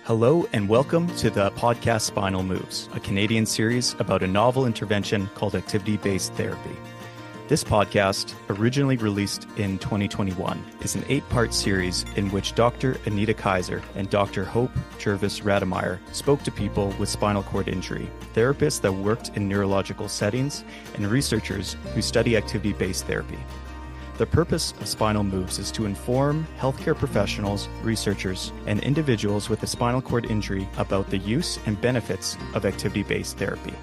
Hello and welcome to the podcast Spinal Moves, a Canadian series about a novel intervention called activity-based therapy. This podcast, originally released in 2021, is an 8-part series in which Dr. Anita Kaiser and Dr. Hope Jervis Rademeyer spoke to people with spinal cord injury, therapists that worked in neurological settings, and researchers who study activity-based therapy. The purpose of Spinal Moves is to inform healthcare professionals, researchers, and individuals with a spinal cord injury about the use and benefits of activity-based therapy.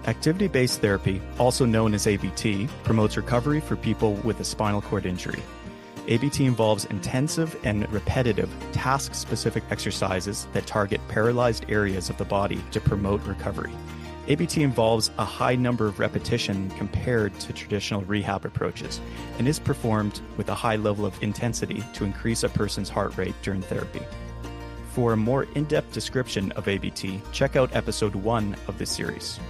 Activity-based therapy, also known as ABT, promotes recovery for people with a spinal cord injury. ABT involves intensive and repetitive task-specific exercises that target paralyzed areas of the body to promote recovery. ABT involves a high number of repetition compared to traditional rehab approaches and is performed with a high level of intensity to increase a person's heart rate during therapy. For a more in-depth description of ABT, check out episode 1 of this series.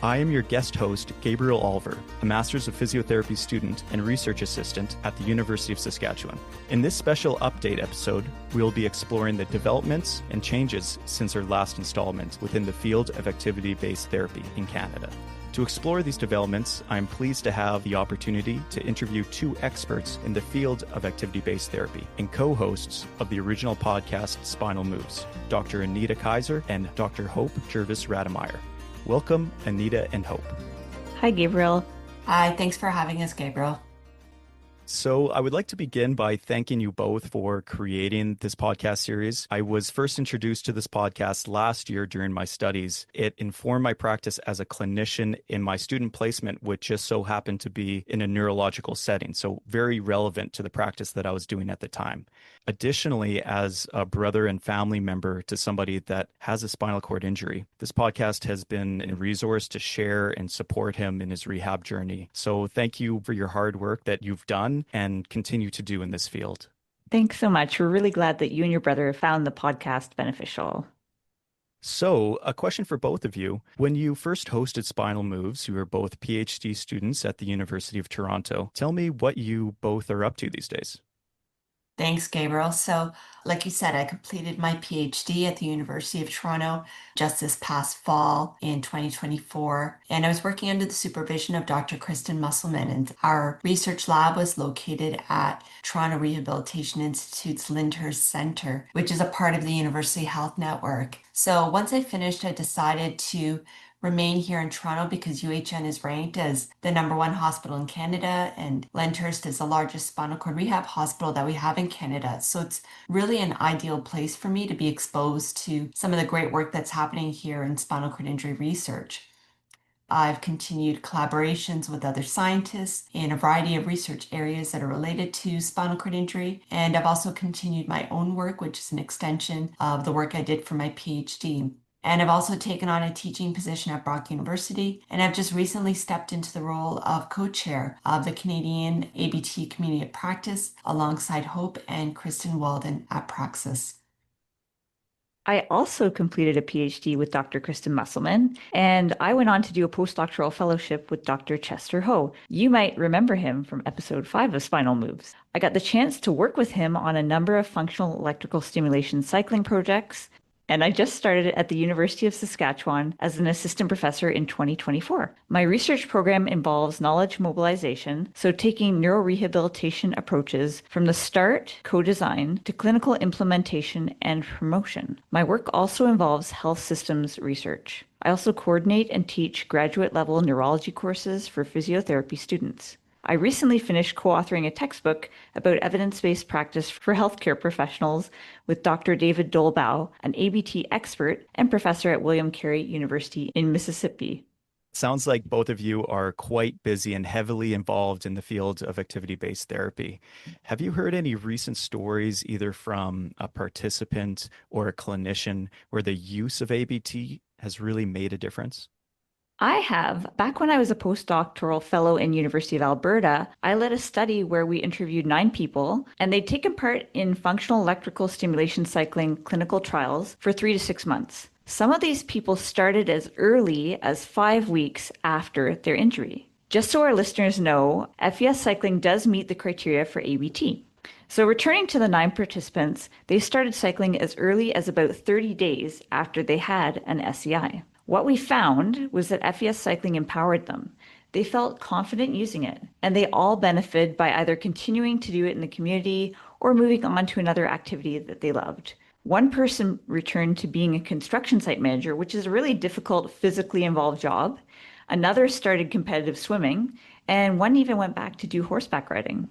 I am your guest host, Gabriel Olver, a Master's of Physiotherapy student and research assistant at the University of Saskatchewan. In this special update episode, we'll be exploring the developments and changes since our last installment within the field of activity-based therapy in Canada. To explore these developments, I am pleased to have the opportunity to interview 2 experts in the field of activity-based therapy and co-hosts of the original podcast Spinal Moves, Dr. Anita Kaiser and Dr. Hope Jervis Rademeyer. Welcome, Anita and Hope. Hi, Gabriel. Hi, thanks for having us, Gabriel. So I would like to begin by thanking you both for creating this podcast series. I was first introduced to this podcast last year during my studies. It informed my practice as a clinician in my student placement, which just so happened to be in a neurological setting, so very relevant to the practice that I was doing at the time. Additionally, as a brother and family member to somebody that has a spinal cord injury, this podcast has been a resource to share and support him in his rehab journey. So thank you for your hard work that you've done and continue to do in this field. Thanks so much. We're really glad that you and your brother found the podcast beneficial. So, a question for both of you. When you first hosted Spinal Moves, you were both PhD students at the University of Toronto. Tell me what you both are up to these days. Thanks, Gabriel. So, like you said, I completed my PhD at the University of Toronto just this past fall in 2024. And I was working under the supervision of Dr. Kristen Musselman. And our research lab was located at Toronto Rehabilitation Institute's Lyndhurst Centre, which is a part of the University Health Network. So once I finished, I decided to remain here in Toronto because UHN is ranked as the #1 hospital in Canada, and Lyndhurst is the largest spinal cord rehab hospital that we have in Canada. So it's really an ideal place for me to be exposed to some of the great work that's happening here in spinal cord injury research. I've continued collaborations with other scientists in a variety of research areas that are related to spinal cord injury, and I've also continued my own work, which is an extension of the work I did for my PhD. And I've also taken on a teaching position at Brock University, and I've just recently stepped into the role of co-chair of the Canadian ABT Community of Practice alongside Hope and Kristen Walden at Praxis. I also completed a PhD with Dr. Kristen Musselman, and I went on to do a postdoctoral fellowship with Dr. Chester Ho. You might remember him from episode 5 of Spinal Moves. I got the chance to work with him on a number of functional electrical stimulation cycling projects, and I just started at the University of Saskatchewan as an assistant professor in 2024. My research program involves knowledge mobilization, so taking neurorehabilitation approaches from the start, co-design, to clinical implementation and promotion. My work also involves health systems research. I also coordinate and teach graduate-level neurology courses for physiotherapy students. I recently finished co-authoring a textbook about evidence-based practice for healthcare professionals with Dr. David Dolbaugh, an ABT expert and professor at William Carey University in Mississippi. Sounds like both of you are quite busy and heavily involved in the field of activity-based therapy. Have you heard any recent stories, either from a participant or a clinician, where the use of ABT has really made a difference? I have. Back when I was a postdoctoral fellow in University of Alberta, I led a study where we interviewed 9 people, and they'd taken part in functional electrical stimulation cycling clinical trials for 3 to 6 months. Some of these people started as early as 5 weeks after their injury. Just so our listeners know, FES cycling does meet the criteria for ABT. So, returning to the 9 participants, they started cycling as early as about 30 days after they had an SEI. What we found was that FES cycling empowered them. They felt confident using it, and they all benefited by either continuing to do it in the community or moving on to another activity that they loved. One person returned to being a construction site manager, which is a really difficult, physically involved job. Another started competitive swimming, and one even went back to do horseback riding.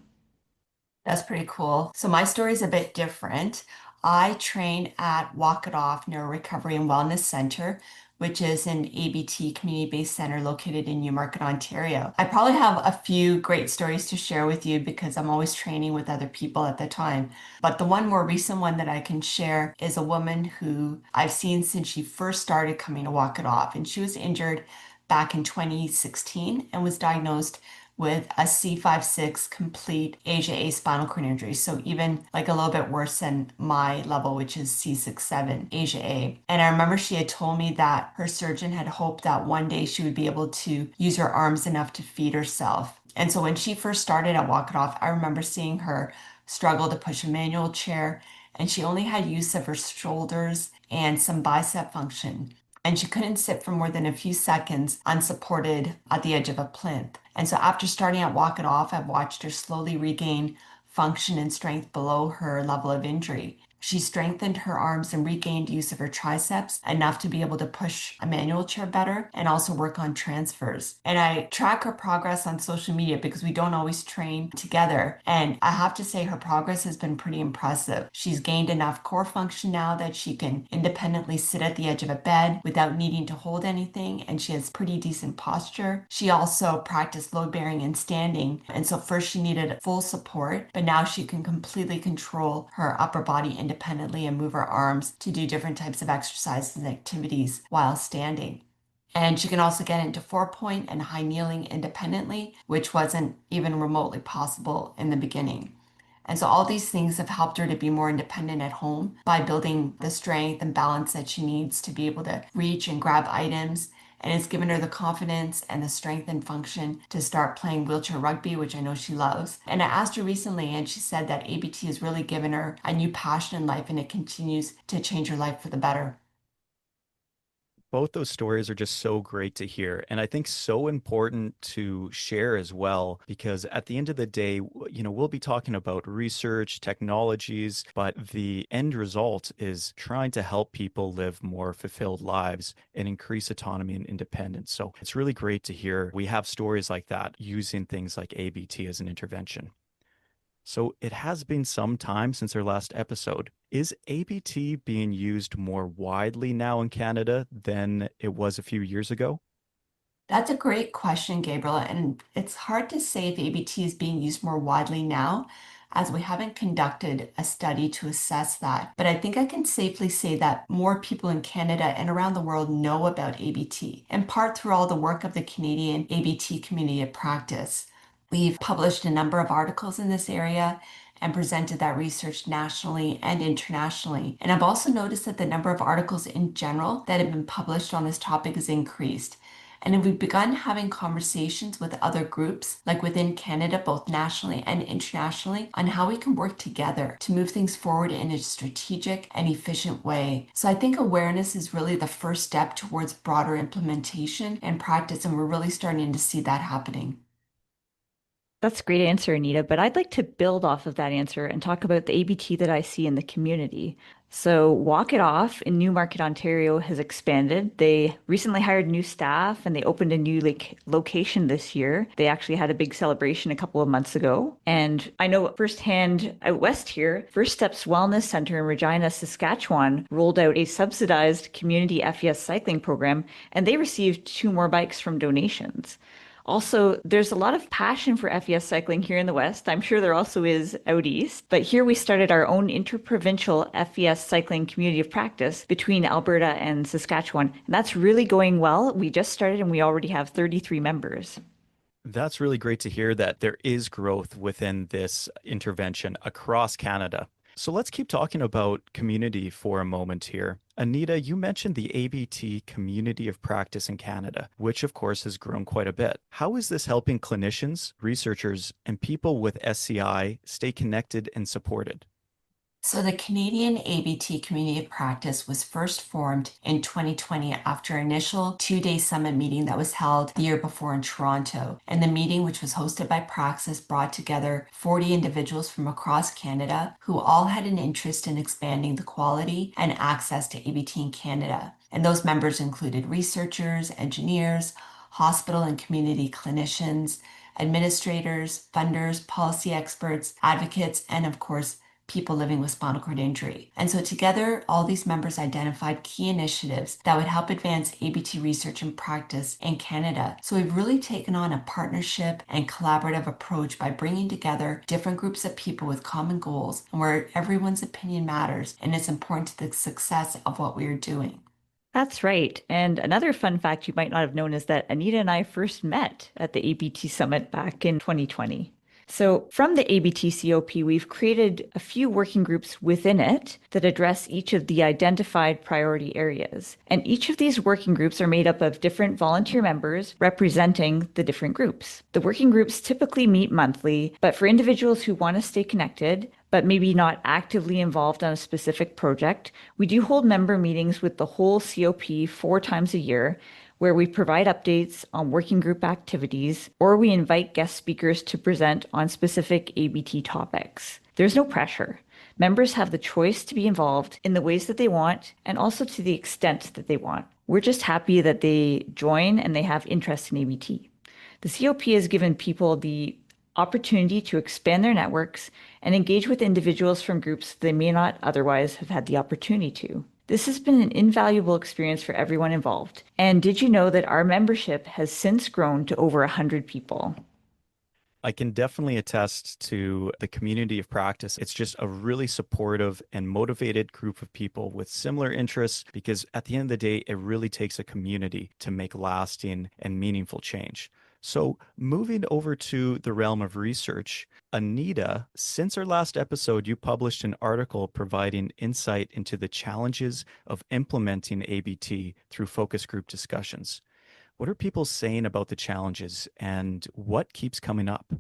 That's pretty cool. So my story is a bit different. I train at Walk It Off Neuro Recovery and Wellness Center, which is an ABT community-based center located in Newmarket, Ontario. I probably have a few great stories to share with you because I'm always training with other people at the time. But the one more recent one that I can share is a woman who I've seen since she first started coming to Walk It Off. And she was injured back in 2016 and was diagnosed with a C5-6 complete ABT spinal cord injury. So even like a little bit worse than my level, which is C6-7 ABT. And I remember she had told me that her surgeon had hoped that one day she would be able to use her arms enough to feed herself. And so when she first started at Walk It Off, I remember seeing her struggle to push a manual chair, and she only had use of her shoulders and some bicep function. And she couldn't sit for more than a few seconds unsupported at the edge of a plinth. And so after starting at Walk It Off, I've watched her slowly regain function and strength below her level of injury. She strengthened her arms and regained use of her triceps enough to be able to push a manual chair better and also work on transfers. And I track her progress on social media because we don't always train together. And I have to say her progress has been pretty impressive. She's gained enough core function now that she can independently sit at the edge of a bed without needing to hold anything, and she has pretty decent posture. She also practiced load bearing and standing. And so first she needed full support, but now she can completely control her upper body independently and move her arms to do different types of exercises and activities while standing. And she can also get into 4-point and high kneeling independently, which wasn't even remotely possible in the beginning. And so all these things have helped her to be more independent at home by building the strength and balance that she needs to be able to reach and grab items. And it's given her the confidence and the strength and function to start playing wheelchair rugby, which I know she loves. And I asked her recently, and she said that ABT has really given her a new passion in life, and it continues to change her life for the better. Both those stories are just so great to hear. And I think so important to share as well, because at the end of the day, we'll be talking about research, technologies, but the end result is trying to help people live more fulfilled lives and increase autonomy and independence. So it's really great to hear we have stories like that using things like ABT as an intervention. So it has been some time since our last episode. Is ABT being used more widely now in Canada than it was a few years ago? That's a great question, Gabriel. And it's hard to say if ABT is being used more widely now, as we haven't conducted a study to assess that. But I think I can safely say that more people in Canada and around the world know about ABT, in part through all the work of the Canadian ABT community of practice. We've published a number of articles in this area and presented that research nationally and internationally. And I've also noticed that the number of articles in general that have been published on this topic has increased. And we've begun having conversations with other groups, like within Canada, both nationally and internationally, on how we can work together to move things forward in a strategic and efficient way. So I think awareness is really the first step towards broader implementation and practice, and we're really starting to see that happening. That's a great answer, Anita, but I'd like to build off of that answer and talk about the ABT that I see in the community. So, Walk It Off in Newmarket, Ontario has expanded. They recently hired new staff and they opened a new location this year. They actually had a big celebration a couple of months ago. And I know firsthand out west here, First Steps Wellness Center in Regina, Saskatchewan rolled out a subsidized community FES cycling program, and they received 2 more bikes from donations. Also, there's a lot of passion for FES cycling here in the West. I'm sure there also is out east. But here we started our own interprovincial FES cycling community of practice between Alberta and Saskatchewan. And that's really going well. We just started and we already have 33 members. That's really great to hear that there is growth within this intervention across Canada. So let's keep talking about community for a moment here. Anita, you mentioned the ABT community of practice in Canada, which of course has grown quite a bit. How is this helping clinicians, researchers, and people with SCI stay connected and supported? So the Canadian ABT Community of Practice was first formed in 2020 after an initial two-day summit meeting that was held the year before in Toronto. And the meeting, which was hosted by Praxis, brought together 40 individuals from across Canada who all had an interest in expanding the quality and access to ABT in Canada. And those members included researchers, engineers, hospital and community clinicians, administrators, funders, policy experts, advocates, and of course, people living with spinal cord injury. And so together, all these members identified key initiatives that would help advance ABT research and practice in Canada. So we've really taken on a partnership and collaborative approach by bringing together different groups of people with common goals and where everyone's opinion matters and it's important to the success of what we are doing. That's right. And another fun fact you might not have known is that Anita and I first met at the ABT Summit back in 2020. So from the ABT COP, we've created a few working groups within it that address each of the identified priority areas. And each of these working groups are made up of different volunteer members representing the different groups. The working groups typically meet monthly, but for individuals who want to stay connected, but maybe not actively involved on a specific project, we do hold member meetings with the whole COP 4 times a year, where we provide updates on working group activities, or we invite guest speakers to present on specific ABT topics. There's no pressure. Members have the choice to be involved in the ways that they want and also to the extent that they want. We're just happy that they join and they have interest in ABT. The COP has given people the opportunity to expand their networks and engage with individuals from groups they may not otherwise have had the opportunity to. This has been an invaluable experience for everyone involved. And did you know that our membership has since grown to over 100 people? I can definitely attest to the community of practice. It's just a really supportive and motivated group of people with similar interests because at the end of the day, it really takes a community to make lasting and meaningful change. So moving over to the realm of research, Anita, since our last episode, you published an article providing insight into the challenges of implementing ABT through focus group discussions. What are people saying about the challenges and what keeps coming up?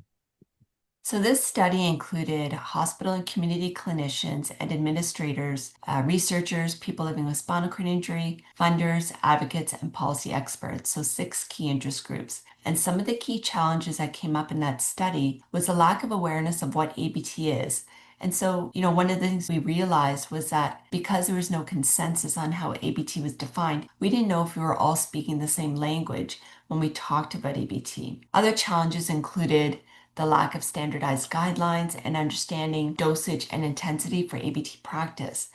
So this study included hospital and community clinicians and administrators, researchers, people living with spinal cord injury, funders, advocates, and policy experts. So 6 key interest groups. And some of the key challenges that came up in that study was a lack of awareness of what ABT is. And so, one of the things we realized was that because there was no consensus on how ABT was defined, we didn't know if we were all speaking the same language when we talked about ABT. Other challenges included the lack of standardized guidelines and understanding dosage and intensity for ABT practice.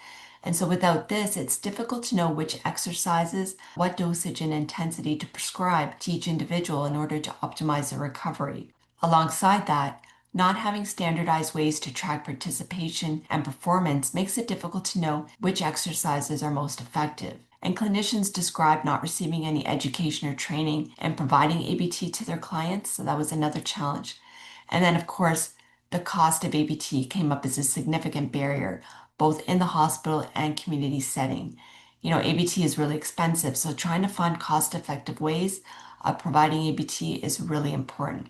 And so without this, it's difficult to know which exercises, what dosage and intensity to prescribe to each individual in order to optimize their recovery. Alongside that, not having standardized ways to track participation and performance makes it difficult to know which exercises are most effective. And clinicians describe not receiving any education or training and providing ABT to their clients, so that was another challenge. And then, of course, the cost of ABT came up as a significant barrier, both in the hospital and community setting. ABT is really expensive, so trying to find cost-effective ways of providing ABT is really important.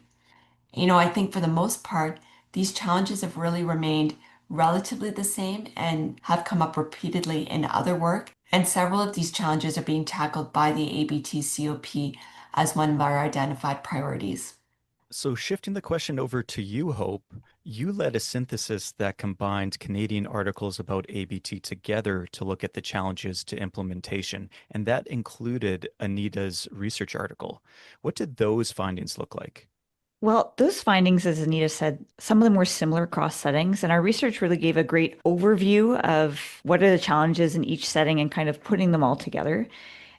I think for the most part, these challenges have really remained relatively the same and have come up repeatedly in other work. And several of these challenges are being tackled by the ABT COP as one of our identified priorities. So shifting the question over to you, Hope, you led a synthesis that combined Canadian articles about ABT together to look at the challenges to implementation, and that included Anita's research article. What did those findings look like? Well, those findings, as Anita said, some of them were similar across settings, and our research really gave a great overview of what are the challenges in each setting and kind of putting them all together.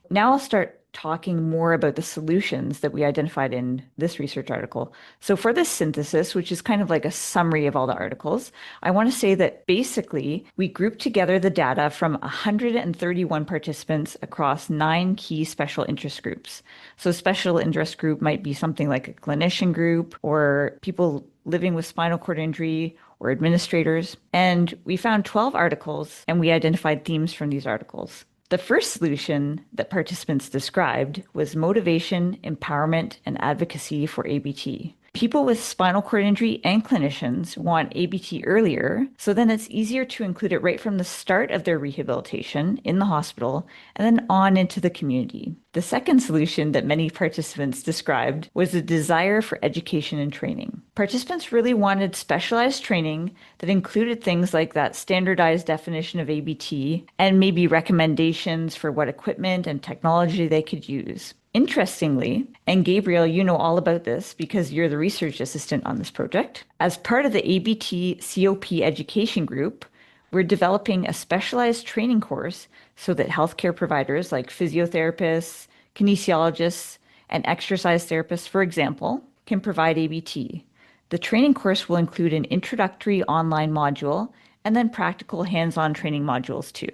Now I'll start talking more about the solutions that we identified in this research article. So for this synthesis, which is kind of like a summary of all the articles, I want to say that basically we grouped together the data from 131 participants across 9 key special interest groups. So special interest group might be something like a clinician group or people living with spinal cord injury or administrators. And we found 12 articles and we identified themes from these articles. The first solution that participants described was motivation, empowerment, and advocacy for ABT. People with spinal cord injury and clinicians want ABT earlier, so then it's easier to include it right from the start of their rehabilitation in the hospital and then on into the community. The second solution that many participants described was the desire for education and training. Participants really wanted specialized training that included things like that standardized definition of ABT and maybe recommendations for what equipment and technology they could use. Interestingly, and Gabriel, you know all about this because you're the research assistant on this project, as part of the ABT COP education group, we're developing a specialized training course so that healthcare providers like physiotherapists, kinesiologists, and exercise therapists, for example, can provide ABT. The training course will include an introductory online module and then practical hands-on training modules too.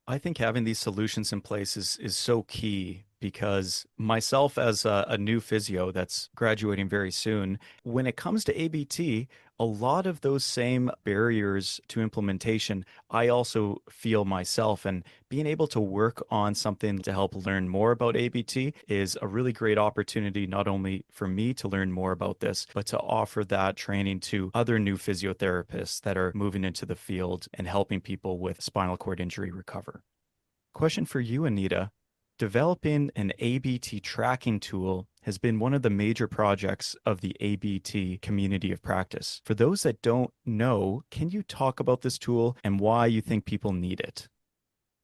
I think having these solutions in place is so key because myself as a new physio that's graduating very soon, when it comes to ABT, a lot of those same barriers to implementation, I also feel myself. And being able to work on something to help learn more about ABT is a really great opportunity, not only for me to learn more about this, but to offer that training to other new physiotherapists that are moving into the field and helping people with spinal cord injury recover. Question for you, Anita. Developing an ABT tracking tool has been one of the major projects of the ABT community of practice. For those that don't know, can you talk about this tool and why you think people need it?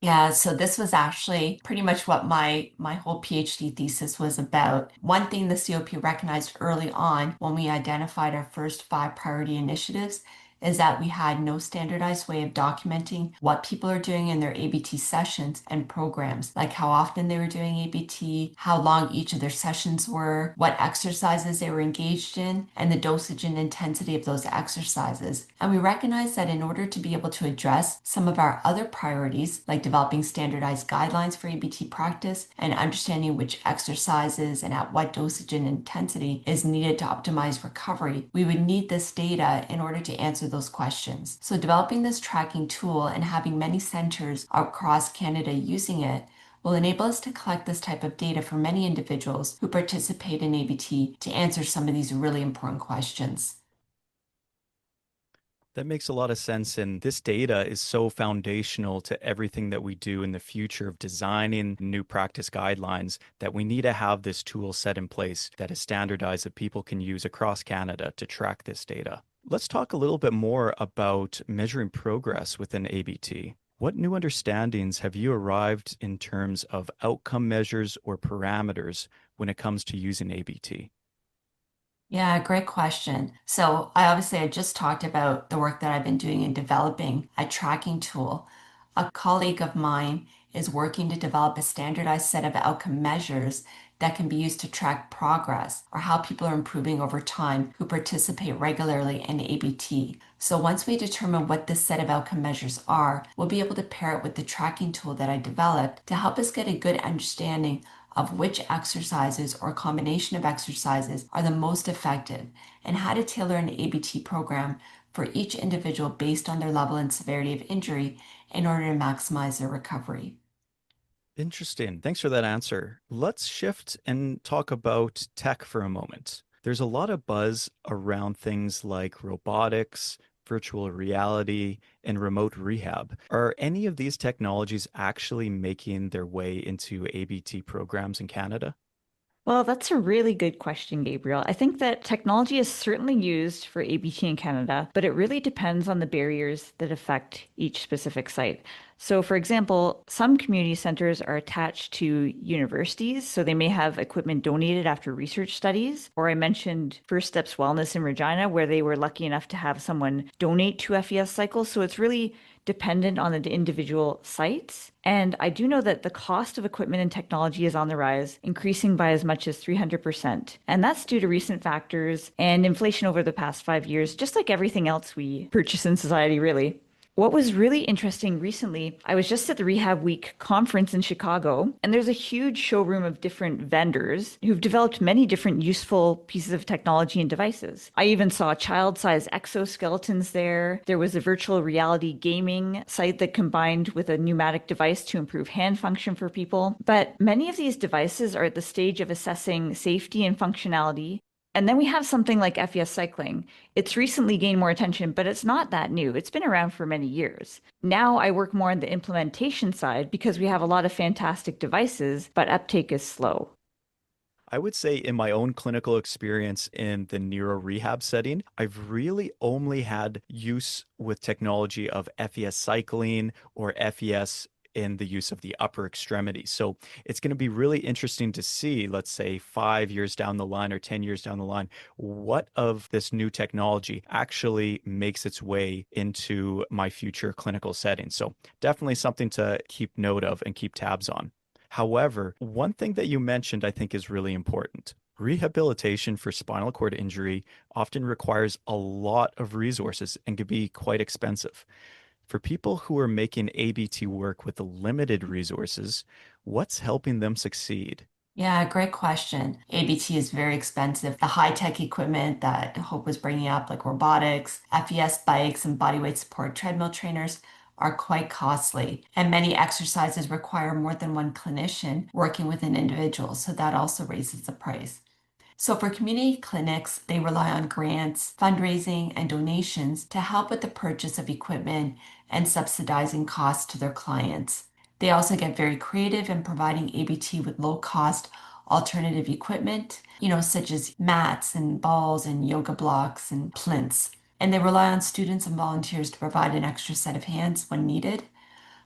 Yeah, so this was actually pretty much what my whole PhD thesis was about. One thing the COP recognized early on when we identified our first 5 priority initiatives is that we had no standardized way of documenting what people are doing in their ABT sessions and programs, like how often they were doing ABT, how long each of their sessions were, what exercises they were engaged in, and the dosage and intensity of those exercises. And we recognized that in order to be able to address some of our other priorities, like developing standardized guidelines for ABT practice and understanding which exercises and at what dosage and intensity is needed to optimize recovery, we would need this data in order to answer those questions. So developing this tracking tool and having many centers across Canada using it will enable us to collect this type of data for many individuals who participate in ABT to answer some of these really important questions. That makes a lot of sense. And this data is so foundational to everything that we do in the future of designing new practice guidelines that we need to have this tool set in place that is standardized that people can use across Canada to track this data. Let's talk a little bit more about measuring progress within ABT. What new understandings have you arrived in terms of outcome measures or parameters when it comes to using ABT? Yeah, great question. So I just talked about the work that I've been doing in developing a tracking tool. A colleague of mine is working to develop a standardized set of outcome measures that can be used to track progress or how people are improving over time who participate regularly in ABT. So once we determine what this set of outcome measures are, we'll be able to pair it with the tracking tool that I developed to help us get a good understanding of which exercises or combination of exercises are the most effective and how to tailor an ABT program for each individual based on their level and severity of injury in order to maximize their recovery. Interesting. Thanks for that answer. Let's shift and talk about tech for a moment. There's a lot of buzz around things like robotics, virtual reality, and remote rehab. Are any of these technologies actually making their way into ABT programs in Canada? Well, that's a really good question, Gabriel. I think that technology is certainly used for ABT in Canada, but it really depends on the barriers that affect each specific site. So, for example, some community centers are attached to universities, so they may have equipment donated after research studies. Or I mentioned First Steps Wellness in Regina, where they were lucky enough to have someone donate 2 FES cycles. So it's really dependent on the individual sites. And I do know that the cost of equipment and technology is on the rise, increasing by as much as 300%. And that's due to recent factors and inflation over the past 5 years, just like everything else we purchase in society, really. What was really interesting recently, I was just at the Rehab Week conference in Chicago, and there's a huge showroom of different vendors who've developed many different useful pieces of technology and devices. I even saw child-sized exoskeletons there. There was a virtual reality gaming site that combined with a pneumatic device to improve hand function for people. But many of these devices are at the stage of assessing safety and functionality. And then we have something like FES cycling. It's recently gained more attention, but it's not that new. It's been around for many years. Now I work more on the implementation side because we have a lot of fantastic devices, but uptake is slow. I would say in my own clinical experience in the neuro rehab setting, I've really only had use with technology of FES cycling or FES in the use of the upper extremity. So it's going to be really interesting to see, let's say 5 years down the line or 10 years down the line, what of this new technology actually makes its way into my future clinical setting. So definitely something to keep note of and keep tabs on. However, one thing that you mentioned I think is really important. Rehabilitation for spinal cord injury often requires a lot of resources and can be quite expensive. For people who are making ABT work with limited resources, what's helping them succeed? Yeah, great question. ABT is very expensive. The high-tech equipment that Hope was bringing up, like robotics, FES bikes, and bodyweight support treadmill trainers, are quite costly. And many exercises require more than one clinician working with an individual, so that also raises the price. So for community clinics, they rely on grants, fundraising, and donations to help with the purchase of equipment and subsidizing costs to their clients. They also get very creative in providing ABT with low-cost alternative equipment, such as mats and balls and yoga blocks and plinths. And they rely on students and volunteers to provide an extra set of hands when needed.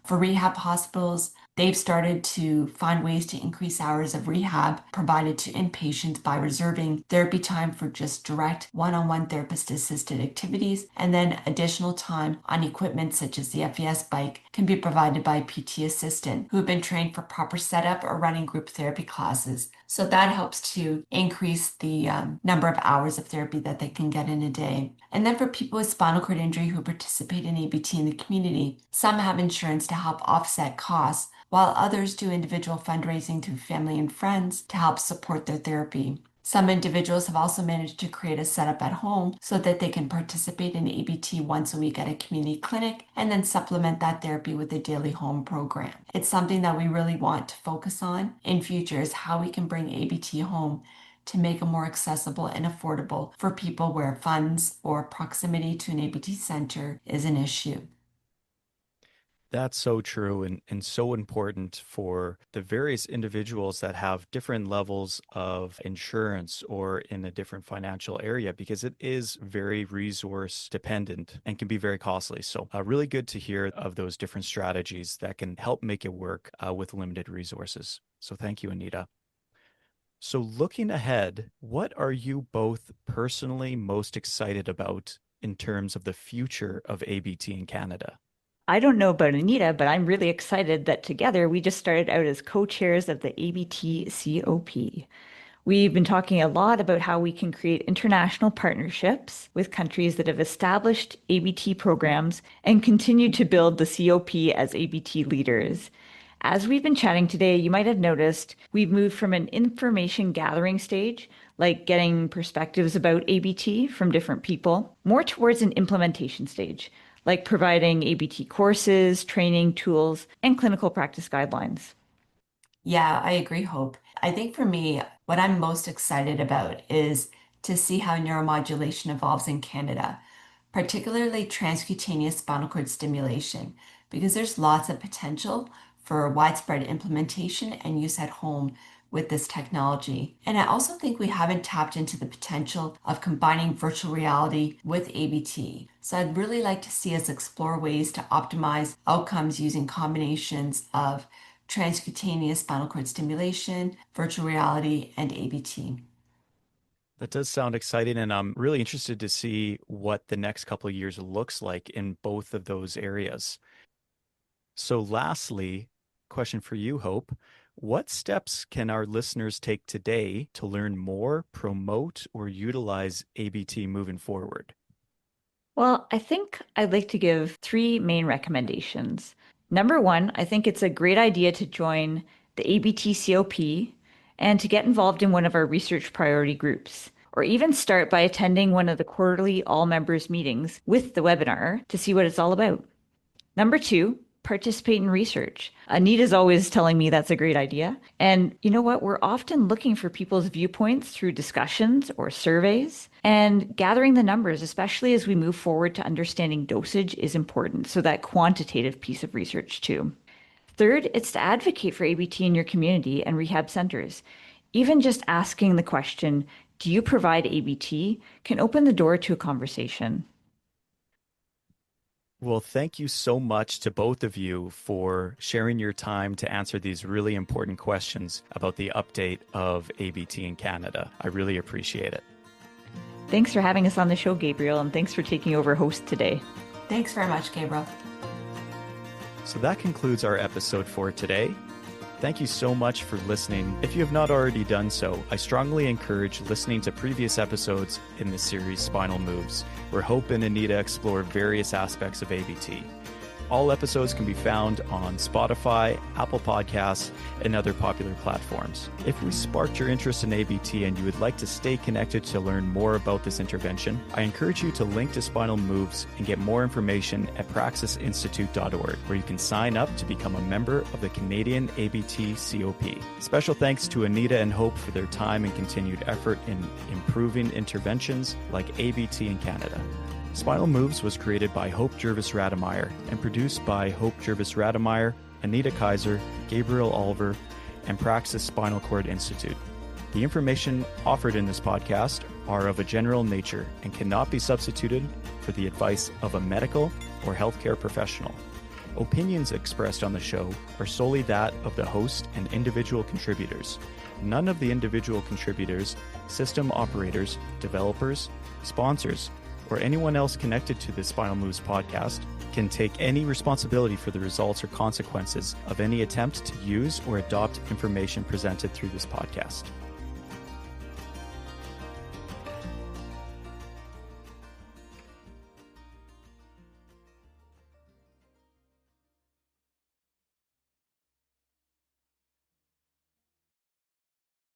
For rehab hospitals, they've started to find ways to increase hours of rehab provided to inpatients by reserving therapy time for just direct one-on-one therapist-assisted activities, and then additional time on equipment such as the FES bike can be provided by a PT assistant who have been trained for proper setup or running group therapy classes. So that helps to increase the number of hours of therapy that they can get in a day. And then for people with spinal cord injury who participate in ABT in the community, some have insurance to help offset costs, while others do individual fundraising through family and friends to help support their therapy. Some individuals have also managed to create a setup at home so that they can participate in ABT once a week at a community clinic and then supplement that therapy with a daily home program. It's something that we really want to focus on in future, is how we can bring ABT home to make it more accessible and affordable for people where funds or proximity to an ABT center is an issue. That's so true and so important for the various individuals that have different levels of insurance or in a different financial area, because it is very resource dependent and can be very costly. So really good to hear of those different strategies that can help make it work with limited resources. So thank you, Anita. So looking ahead, what are you both personally most excited about in terms of the future of ABT in Canada? I don't know about Anita, but I'm really excited that together we just started out as co-chairs of the ABT COP. We've been talking a lot about how we can create international partnerships with countries that have established ABT programs and continue to build the COP as ABT leaders. As we've been chatting today, you might have noticed we've moved from an information gathering stage, like getting perspectives about ABT from different people, more towards an implementation stage, like providing ABT courses, training tools, and clinical practice guidelines. Yeah, I agree, Hope. I think for me, what I'm most excited about is to see how neuromodulation evolves in Canada, particularly transcutaneous spinal cord stimulation, because there's lots of potential for widespread implementation and use at home with this technology. And I also think we haven't tapped into the potential of combining virtual reality with ABT. So I'd really like to see us explore ways to optimize outcomes using combinations of transcutaneous spinal cord stimulation, virtual reality, and ABT. That does sound exciting, and I'm really interested to see what the next couple of years looks like in both of those areas. So lastly, question for you, Hope. What steps can our listeners take today to learn more, promote, or utilize ABT moving forward? Well, I think I'd like to give three main recommendations. Number one, I think it's a great idea to join the ABT COP and to get involved in one of our research priority groups, or even start by attending one of the quarterly all members meetings with the webinar to see what it's all about. Number two, participate in research. Anita's always telling me that's a great idea. And you know what? We're often looking for people's viewpoints through discussions or surveys. And gathering the numbers, especially as we move forward to understanding dosage, is important. So that quantitative piece of research too. Third, it's to advocate for ABT in your community and rehab centers. Even just asking the question, do you provide ABT, can open the door to a conversation. Well, thank you so much to both of you for sharing your time to answer these really important questions about the update of ABT in Canada. I really appreciate it. Thanks for having us on the show, Gabriel, and thanks for taking over host today. Thanks very much, Gabriel. So that concludes our episode for today. Thank you so much for listening. If you have not already done so, I strongly encourage listening to previous episodes in the series Spinal Moves, where Hope and Anita explore various aspects of ABT. All episodes can be found on Spotify, Apple Podcasts, and other popular platforms. If we sparked your interest in ABT and you would like to stay connected to learn more about this intervention, I encourage you to link to Spinal Moves and get more information at praxisinstitute.org, where you can sign up to become a member of the Canadian ABT COP. Special thanks to Anita and Hope for their time and continued effort in improving interventions like ABT in Canada. Spinal Moves was created by Hope Jervis-Rademeyer and produced by Hope Jervis-Rademeyer, Anita Kaiser, Gabriel Oliver, and Praxis Spinal Cord Institute. The information offered in this podcast are of a general nature and cannot be substituted for the advice of a medical or healthcare professional. Opinions expressed on the show are solely that of the host and individual contributors. None of the individual contributors, system operators, developers, sponsors, or anyone else connected to the Spinal Moves podcast can take any responsibility for the results or consequences of any attempt to use or adopt information presented through this podcast.